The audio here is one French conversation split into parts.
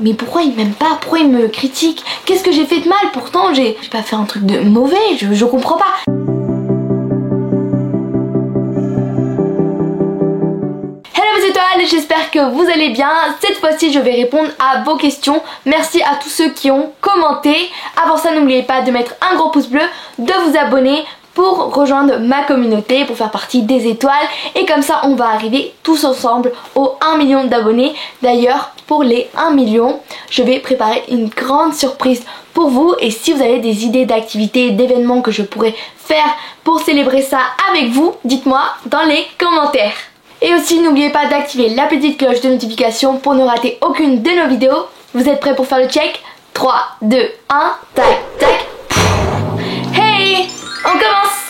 Mais pourquoi il m'aime pas? Pourquoi il me critique? Qu'est-ce que j'ai fait de mal? Pourtant j'ai pas fait un truc de mauvais, je comprends pas. J'espère que vous allez bien. Cette fois-ci je vais répondre à vos questions. Merci à tous ceux qui ont commenté. Avant ça, n'oubliez pas de mettre un gros pouce bleu, de vous abonner pour rejoindre ma communauté, pour faire partie des étoiles. Et comme ça on va arriver tous ensemble aux 1 million d'abonnés. D'ailleurs pour les 1 million je vais préparer une grande surprise pour vous. Et si vous avez des idées d'activités, d'événements que je pourrais faire pour célébrer ça avec vous, dites-moi dans les commentaires. Et aussi n'oubliez pas d'activer la petite cloche de notification pour ne rater aucune de nos vidéos. Vous êtes prêts pour faire le check? 3, 2, 1, tac, tac. Hey! On commence!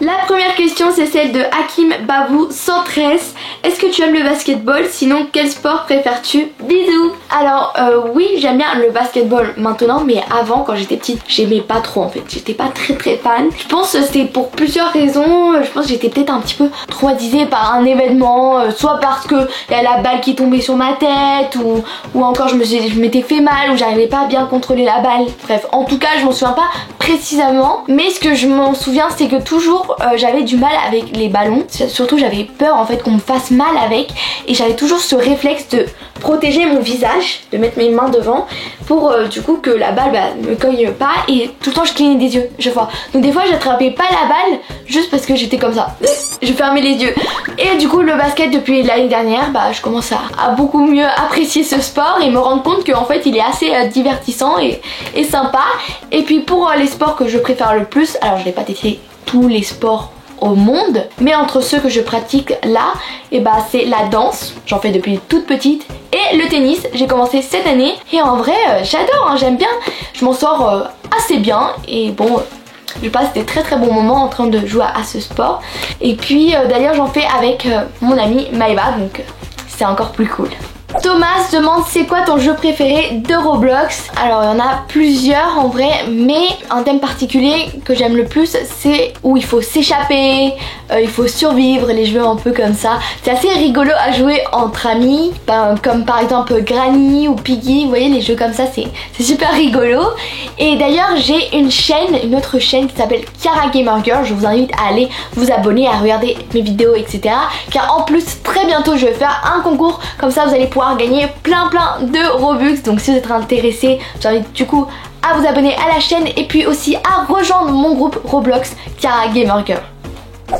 La première question c'est celle de Hakim Babou 113. Est-ce que tu aimes le basketball? Sinon quel sport préfères-tu? Bisous! Alors oui, j'aime bien le basketball maintenant, mais avant quand j'étais petite j'aimais pas trop en fait. J'étais pas très fan. Je pense que c'est pour plusieurs raisons. Je pense que j'étais peut-être un petit peu traumatisée par un événement, soit parce que il y a la balle qui tombait sur ma tête, ou encore je m'étais fait mal, ou j'arrivais pas à bien contrôler la balle. Bref, en tout cas je m'en souviens pas précisément, mais ce que je m'en souviens c'est que toujours j'avais du mal avec les ballons. Surtout j'avais peur en fait qu'on me fasse mal avec, et j'avais toujours ce réflexe de protéger mon visage, de mettre mes mains devant pour du coup que la balle me cogne pas, et tout le temps je clignais des yeux chaque fois. Donc des fois j'attrapais pas la balle juste parce que j'étais comme ça, je fermais les yeux. Et du coup le basket depuis l'année dernière, je commence à beaucoup mieux apprécier ce sport et me rendre compte qu'en fait il est assez divertissant et sympa. Et puis pour les sports que je préfère le plus, alors je n'ai pas testé tous les sports au monde, mais entre ceux que je pratique là, c'est la danse, j'en fais depuis toute petite, et le tennis, j'ai commencé cette année, et en vrai j'adore, j'aime bien, je m'en sors assez bien, et bon, je passe des très bons moments en train de jouer à ce sport. Et puis d'ailleurs j'en fais avec mon amie Maëva, donc c'est encore plus cool. Thomas demande c'est quoi ton jeu préféré de Roblox? Alors il y en a plusieurs en vrai, mais un thème particulier que j'aime le plus c'est où il faut s'échapper, il faut survivre, les jeux un peu comme ça. C'est assez rigolo à jouer entre amis, comme par exemple Granny ou Piggy, vous voyez les jeux comme ça, c'est super rigolo. Et d'ailleurs j'ai une autre chaîne qui s'appelle Kiara Gamer Girl, je vous invite à aller vous abonner, à regarder mes vidéos etc. Car en plus très bientôt je vais faire un concours, comme ça vous allez pouvoir gagner plein de Robux. Donc si vous êtes intéressé, j'invite du coup à vous abonner à la chaîne et puis aussi à rejoindre mon groupe Roblox Kiara Gamer Girl.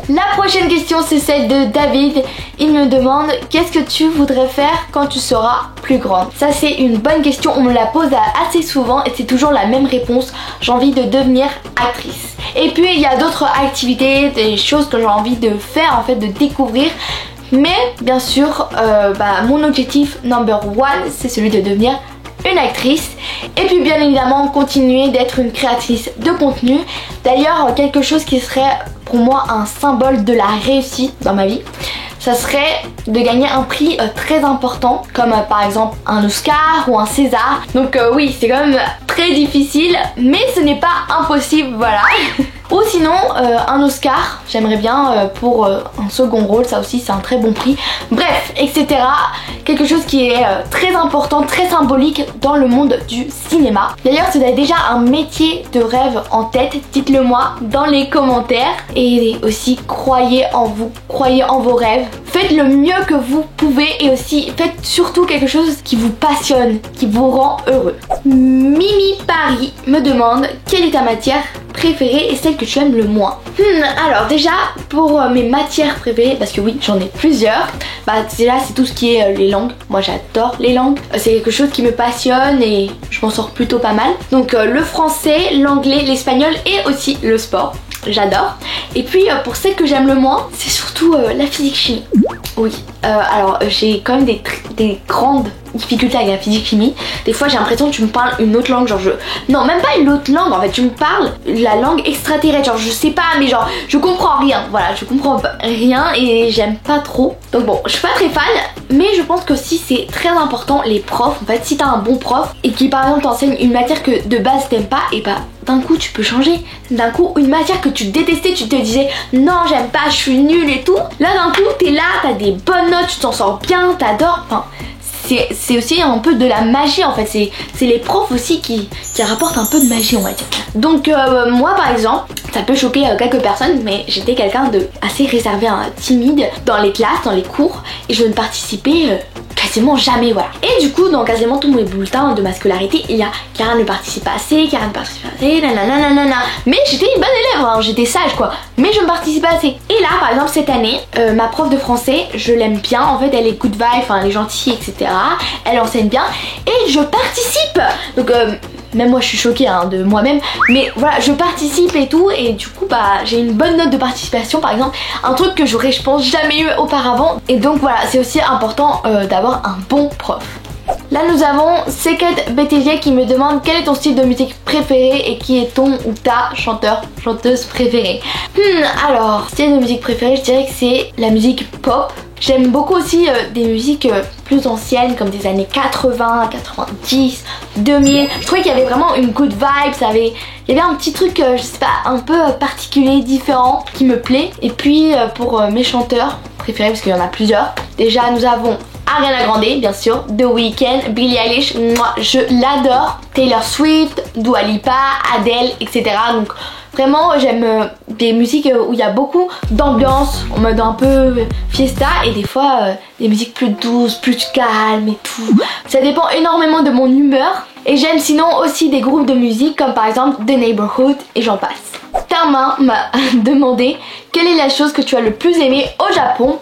La prochaine question c'est celle de David. Il me demande qu'est-ce que tu voudrais faire quand tu seras plus grande? Ça c'est une bonne question, on me la pose assez souvent et c'est toujours la même réponse, j'ai envie de devenir actrice. Et puis il y a d'autres activités, des choses que j'ai envie de faire en fait, de découvrir. Mais bien sûr mon objectif number one c'est celui de devenir une actrice, et puis bien évidemment continuer d'être une créatrice de contenu. D'ailleurs quelque chose qui serait pour moi un symbole de la réussite dans ma vie, ça serait de gagner un prix très important, comme par exemple un Oscar ou un César. Donc oui, c'est quand même très difficile, mais ce n'est pas impossible, voilà. Ou sinon un Oscar, j'aimerais bien pour un second rôle, ça aussi c'est un très bon prix. Bref, etc. Quelque chose qui est très important, très symbolique dans le monde du cinéma. D'ailleurs si vous avez déjà un métier de rêve en tête, dites-le moi dans les commentaires. Et aussi croyez en vous, croyez en vos rêves. Faites le mieux que vous pouvez et aussi faites surtout quelque chose qui vous passionne, qui vous rend heureux. Mimi Paris me demande quelle est ta matière préférée et celle que tu aimes le moins. Alors déjà pour mes matières préférées, parce que oui j'en ai plusieurs, déjà c'est tout ce qui est les langues. Moi j'adore les langues, c'est quelque chose qui me passionne et je m'en sors plutôt pas mal. Donc le français, l'anglais, l'espagnol et aussi le sport, j'adore. Et puis pour celle que j'aime le moins, c'est surtout la physique chimie. Oui, alors j'ai quand même des grandes difficultés avec la physique chimie. Des fois j'ai l'impression que tu me parles une autre langue, genre non même pas une autre langue en fait, tu me parles la langue extraterrestre, genre je sais pas mais genre je comprends rien, voilà je comprends rien et j'aime pas trop. Donc bon, je suis pas très fan, mais je pense que si c'est très important les profs, en fait si t'as un bon prof et qui par exemple t'enseigne une matière que de base t'aimes pas, et d'un coup tu peux changer. D'un coup une matière que tu détestais, tu te disais non j'aime pas, je suis nulle et tout, là d'un coup t'es là, t'as des bonnes notes, tu t'en sors bien, t'adores, enfin c'est aussi un peu de la magie en fait, c'est les profs aussi qui rapportent un peu de magie on va dire. Donc moi par exemple, ça peut choquer quelques personnes, mais j'étais quelqu'un de assez réservé, hein, timide dans les classes, dans les cours, et je ne participais quasiment jamais, voilà. Et du coup, dans quasiment tous mes bulletins de ma scolarité, il y a Clara ne participe pas assez, Clara ne participe pas assez, nanana. Mais j'étais une bonne élève, hein, j'étais sage quoi, mais je ne participe pas assez. Et là, par exemple, cette année, ma prof de français, je l'aime bien, en fait, elle est good vibe, enfin, elle est gentille, etc. Elle enseigne bien, et je participe. Donc, même moi je suis choquée hein, de moi-même, mais voilà, je participe et tout, et du coup bah j'ai une bonne note de participation par exemple, un truc que j'aurais je pense jamais eu auparavant, et donc voilà, c'est aussi important d'avoir un bon prof. Là nous avons Secret BTG qui me demande quel est ton style de musique préféré et qui est ton ou ta chanteuse préférée. Alors, style de musique préféré, je dirais que c'est la musique pop. J'aime beaucoup aussi des musiques plus anciennes comme des années 80, 90, 2000. Je trouvais qu'il y avait vraiment une good vibe, il y avait un petit truc, je sais pas, un peu particulier, différent, qui me plaît. Et puis pour mes chanteurs préférés, parce qu'il y en a plusieurs, déjà nous avons Ariana Grande, bien sûr, The Weeknd, Billie Eilish, moi je l'adore, Taylor Swift, Dua Lipa, Adele, etc. Donc vraiment j'aime des musiques où il y a beaucoup d'ambiance, en mode un peu fiesta, et des fois des musiques plus douces, plus calmes et tout. Ça dépend énormément de mon humeur. Et j'aime sinon aussi des groupes de musique comme par exemple The Neighborhood et j'en passe. Tama m'a demandé quelle est la chose que tu as le plus aimé au Japon.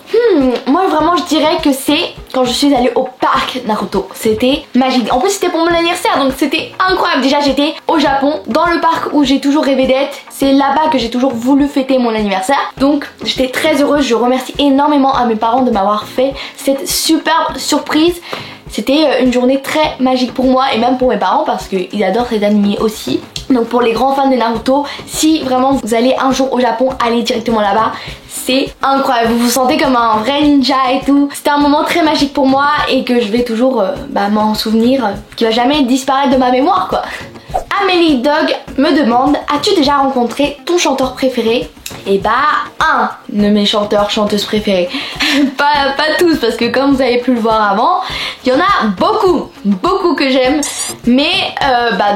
Moi vraiment je dirais que c'est quand je suis allée au parc Naruto. C'était magique. En plus c'était pour mon anniversaire, donc c'était incroyable. Déjà j'étais au Japon, dans le parc où j'ai toujours rêvé d'être. C'est là-bas que j'ai toujours voulu fêter mon anniversaire. Donc j'étais très heureuse. Je remercie énormément à mes parents de m'avoir fait cette superbe surprise. C'était une journée très magique pour moi et même pour mes parents parce qu'ils adorent cet animé aussi. Donc pour les grands fans de Naruto, si vraiment vous allez un jour au Japon, allez directement là-bas. C'est incroyable, vous vous sentez comme un vrai ninja et tout. C'était un moment très magique pour moi et que je vais toujours m'en souvenir, qui va jamais disparaître de ma mémoire quoi. Amélie Dog me demande, as-tu déjà rencontré ton chanteur préféré? Et bah un de mes chanteuses préférés. pas tous parce que comme vous avez pu le voir avant, il y en a beaucoup que j'aime. Mais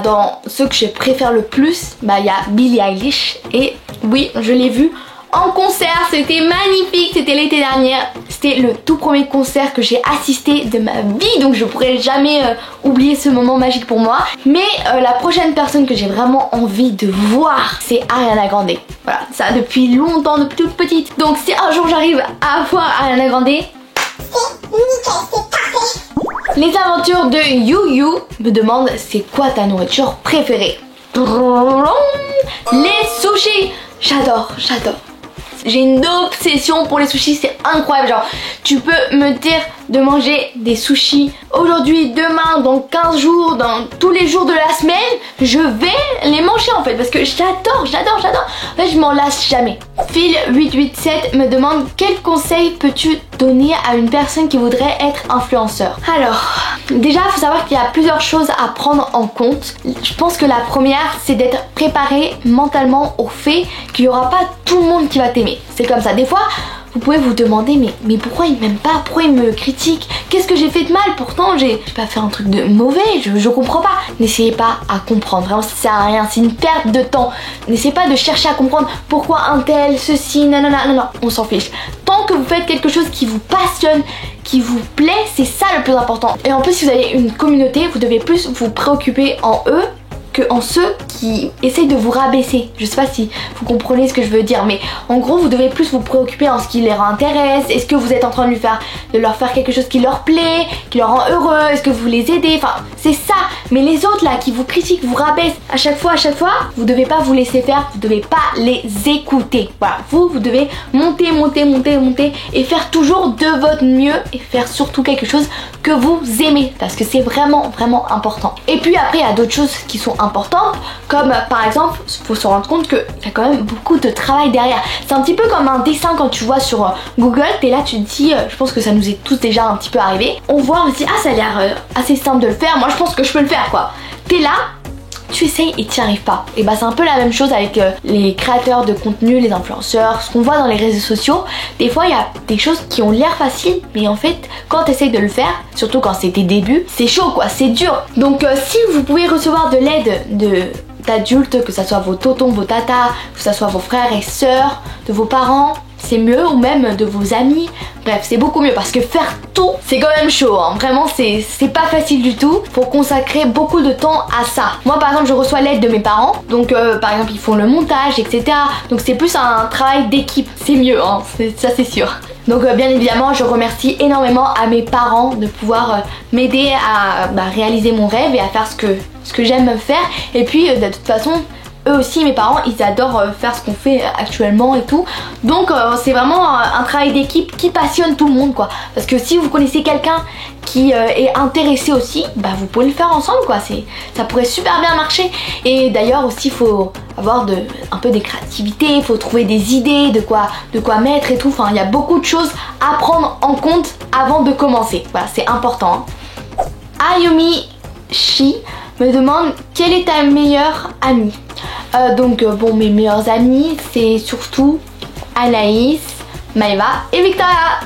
dans ceux que je préfère le plus, il y a Billie Eilish. Et oui, je l'ai vue en concert, c'était magnifique, c'était l'été dernier. C'était le tout premier concert que j'ai assisté de ma vie, donc je pourrais jamais oublier ce moment magique pour moi. Mais la prochaine personne que j'ai vraiment envie de voir, c'est Ariana Grande. Voilà, ça depuis longtemps, depuis toute petite. Donc si un jour j'arrive à voir Ariana Grande, c'est nickel, c'est parfait. Les aventures de Yu Yu me demandent c'est quoi ta nourriture préférée? Les sushis, j'adore. J'ai une obsession pour les sushis, c'est incroyable. Genre, tu peux me dire de manger des sushis aujourd'hui, demain, dans 15 jours, dans tous les jours de la semaine, je vais les manger en fait parce que j'adore. En fait, je m'en lasse jamais. Phil887 me demande quel conseil peux-tu donner à une personne qui voudrait être influenceur? Alors, déjà, il faut savoir qu'il y a plusieurs choses à prendre en compte. Je pense que la première, c'est d'être préparé mentalement au fait qu'il n'y aura pas tout le monde qui va t'aimer. C'est comme ça. Des fois, vous pouvez vous demander mais pourquoi il m'aime pas? Pourquoi il me critique? Qu'est-ce que j'ai fait de mal? Pourtant j'ai pas fait un truc de mauvais, je comprends pas. N'essayez pas à comprendre, vraiment ça sert à rien, c'est une perte de temps. N'essayez pas de chercher à comprendre pourquoi un tel, ceci, non, on s'en fiche. Tant que vous faites quelque chose qui vous passionne, qui vous plaît, c'est ça le plus important. Et en plus si vous avez une communauté, vous devez plus vous préoccuper en eux que en ceux qui essayent de vous rabaisser. Je sais pas si vous comprenez ce que je veux dire, mais en gros vous devez plus vous préoccuper en ce qui leur intéresse. Est-ce que vous êtes en train de leur faire quelque chose qui leur plaît, qui leur rend heureux? Est-ce que vous les aidez? Enfin c'est ça. Mais les autres là qui vous critiquent, vous rabaissent à chaque fois, vous devez pas vous laisser faire, vous devez pas les écouter. Voilà, vous devez monter et faire toujours de votre mieux et faire surtout quelque chose que vous aimez parce que c'est vraiment important. Et puis après il y a d'autres choses qui sont importantes, comme par exemple, il faut se rendre compte qu'il y a quand même beaucoup de travail derrière. C'est un petit peu comme un dessin quand tu vois sur Google, t'es là, tu te dis, je pense que ça nous est tous déjà un petit peu arrivé. On voit, on se dit, ah ça a l'air assez simple de le faire, moi je pense que je peux le faire quoi. T'es là, tu essayes et t'y arrives pas. Et bah c'est un peu la même chose avec les créateurs de contenu, les influenceurs, ce qu'on voit dans les réseaux sociaux. Des fois il y a des choses qui ont l'air faciles, mais en fait quand tu essayes de le faire, surtout quand c'est tes débuts, c'est chaud quoi, c'est dur. Donc si vous pouvez recevoir de l'aide d'adultes, que ce soit vos tontons, vos tatas, que ce soit vos frères et sœurs, de vos parents, c'est mieux, ou même de vos amis. Bref, c'est beaucoup mieux parce que faire tout, c'est quand même chaud, hein. Vraiment, c'est pas facile du tout. Faut consacrer beaucoup de temps à ça. Moi, par exemple, je reçois l'aide de mes parents. Donc, par exemple, ils font le montage, etc. Donc, c'est plus un travail d'équipe. C'est mieux, hein. Ça, c'est sûr. Donc bien évidemment je remercie énormément à mes parents de pouvoir m'aider à réaliser mon rêve et à faire ce que j'aime faire. Et puis de toute façon eux aussi, mes parents, ils adorent faire ce qu'on fait actuellement et tout. Donc c'est vraiment un travail d'équipe qui passionne tout le monde quoi. Parce que si vous connaissez quelqu'un qui est intéressé aussi, vous pouvez le faire ensemble quoi. Ça pourrait super bien marcher. Et d'ailleurs aussi il faut avoir un peu des créativités, il faut trouver des idées de quoi mettre et tout. Enfin il y a beaucoup de choses à prendre en compte avant de commencer. Voilà, c'est important. Ayumi Shi me demande quelle est ta meilleure amie. Donc bon, mes meilleurs amis c'est surtout Anaïs, Maëva et Victoria.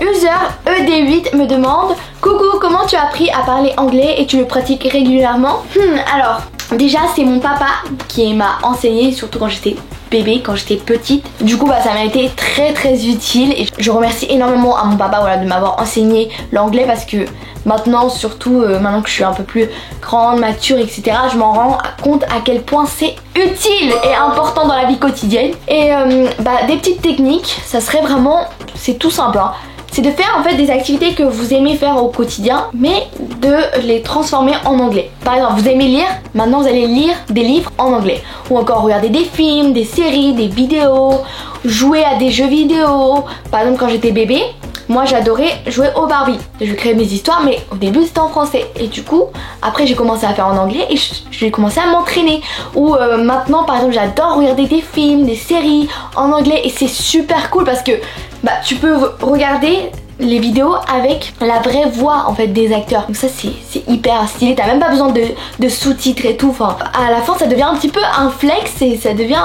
User ED8 me demande coucou, comment tu as appris à parler anglais et tu le pratiques régulièrement? Alors déjà c'est mon papa qui m'a enseigné, surtout quand j'étais bébé, quand j'étais petite. Du coup ça m'a été très utile et je remercie énormément à mon papa de m'avoir enseigné l'anglais parce que maintenant, surtout maintenant que je suis un peu plus grande, mature, etc., je m'en rends compte à quel point c'est utile et important dans la vie quotidienne. Et des petites techniques, ça serait vraiment, c'est tout simple, hein. C'est de faire en fait des activités que vous aimez faire au quotidien, mais de les transformer en anglais. Par exemple, vous aimez lire, maintenant vous allez lire des livres en anglais. Ou encore regarder des films, des séries, des vidéos, jouer à des jeux vidéo. Par exemple, quand j'étais bébé, moi j'adorais jouer au Barbie. Je créais mes histoires mais au début c'était en français. Et du coup après j'ai commencé à faire en anglais et j'ai commencé à m'entraîner. Ou maintenant par exemple j'adore regarder des films, des séries en anglais. Et c'est super cool parce que tu peux regarder les vidéos avec la vraie voix en fait des acteurs. Donc ça c'est hyper stylé, t'as même pas besoin de sous-titres et tout. Enfin, à la fin ça devient un petit peu un flex et ça devient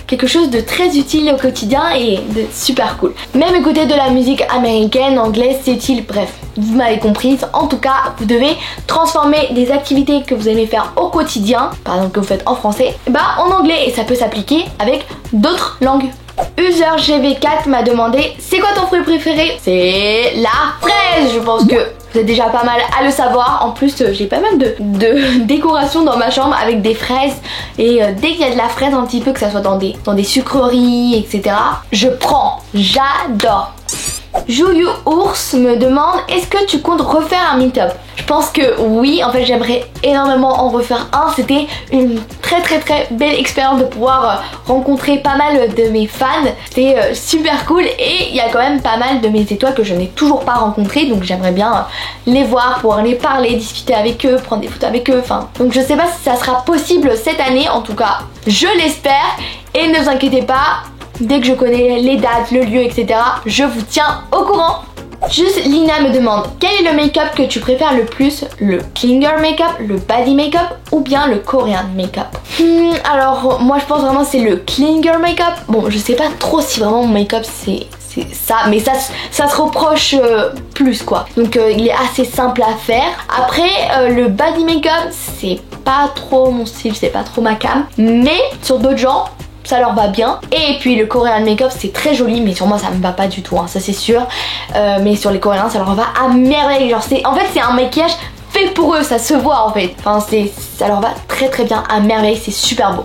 quelque chose de très utile au quotidien et de super cool. Même écouter de la musique américaine, anglaise, c'est utile, bref. Vous m'avez compris, en tout cas vous devez transformer des activités que vous aimez faire au quotidien, par exemple que vous faites en français, en anglais, et ça peut s'appliquer avec d'autres langues. User GV4 m'a demandé c'est quoi ton fruit préféré? C'est la fraise. Je pense que vous êtes déjà pas mal à le savoir. En plus j'ai pas mal de décoration dans ma chambre avec des fraises. Et dès qu'il y a de la fraise un petit peu, que ça soit dans des sucreries, etc., je prends, j'adore. Jouyu Ours me demande est-ce que tu comptes refaire un meet-up? Je pense que oui, en fait j'aimerais énormément en refaire un. C'était une très belle expérience de pouvoir rencontrer pas mal de mes fans. C'était super cool et il y a quand même pas mal de mes étoiles que je n'ai toujours pas rencontrées. Donc j'aimerais bien les voir, pouvoir les parler, discuter avec eux, prendre des photos avec eux. Enfin, donc je sais pas si ça sera possible cette année, en tout cas je l'espère. Et ne vous inquiétez pas, dès que je connais les dates, le lieu, etc., je vous tiens au courant. Juste Lina me demande quel est le make-up que tu préfères le plus? Le clinger make-up, le body make-up ou bien le Korean make-up? Alors moi je pense vraiment c'est le clinger make-up. Bon, je sais pas trop si vraiment mon make-up c'est ça, mais ça se reproche plus quoi. Donc il est assez simple à faire. Après le body make-up c'est pas trop mon style, c'est pas trop ma cam, mais sur d'autres gens ça leur va bien. Et puis le Korean make-up c'est très joli, mais sur moi ça me va pas du tout, hein, ça c'est sûr. Mais sur les Coréens ça leur va à merveille. Genre en fait c'est un maquillage fait pour eux, ça se voit en fait. Enfin ça leur va très bien à merveille, c'est super beau.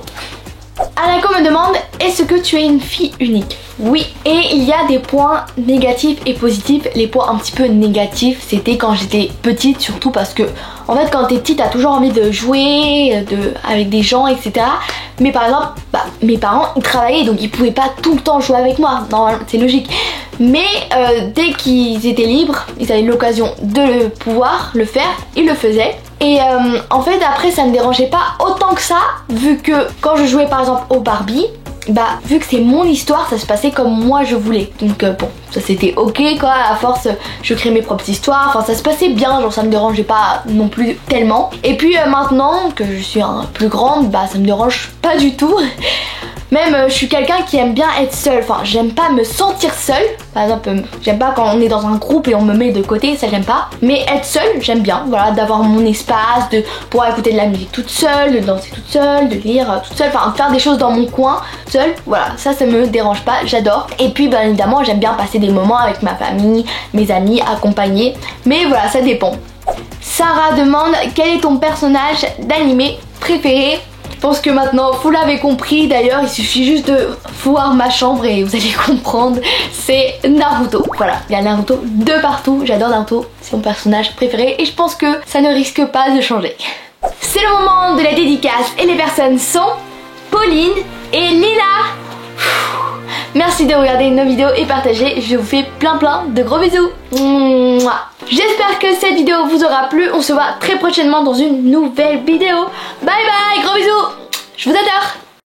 Anako me demande est-ce que tu es une fille unique? Oui, et il y a des points négatifs et positifs. Les points un petit peu négatifs c'était quand j'étais petite, surtout parce que en fait quand t'es petite t'as toujours envie de jouer avec des gens, etc. Mais par exemple mes parents ils travaillaient donc ils pouvaient pas tout le temps jouer avec moi, normalement c'est logique. Mais dès qu'ils étaient libres, ils avaient l'occasion de pouvoir le faire, ils le faisaient. Et en fait après ça me dérangeait pas autant que ça, vu que quand je jouais par exemple au Barbie, bah vu que c'est mon histoire, ça se passait comme moi je voulais. Donc bon, ça c'était ok quoi, à force je crée mes propres histoires, enfin ça se passait bien, genre ça me dérangeait pas non plus tellement. Et puis maintenant que je suis plus grande, bah ça me dérange pas du tout. Même je suis quelqu'un qui aime bien être seule, enfin j'aime pas me sentir seule. Par exemple j'aime pas quand on est dans un groupe et on me met de côté, ça j'aime pas. Mais être seule j'aime bien, voilà, d'avoir mon espace, de pouvoir écouter de la musique toute seule, de danser toute seule, de lire toute seule, enfin faire des choses dans mon coin seule, voilà, ça me dérange pas, j'adore. Et puis bien évidemment j'aime bien passer des moments avec ma famille, mes amis, accompagnés, mais voilà ça dépend. Sarah demande quel est ton personnage d'animé préféré. Je pense que maintenant vous l'avez compris, d'ailleurs il suffit juste de voir ma chambre et vous allez comprendre, c'est Naruto. Voilà, il y a Naruto de partout, j'adore Naruto, c'est mon personnage préféré et je pense que ça ne risque pas de changer. C'est le moment de la dédicace et les personnes sont Pauline et Lina. Merci de regarder nos vidéos et partager, je vous fais plein de gros bisous. J'espère que cette vidéo vous aura plu, on se voit très prochainement dans une nouvelle vidéo. Bye bye, gros bisous, je vous adore.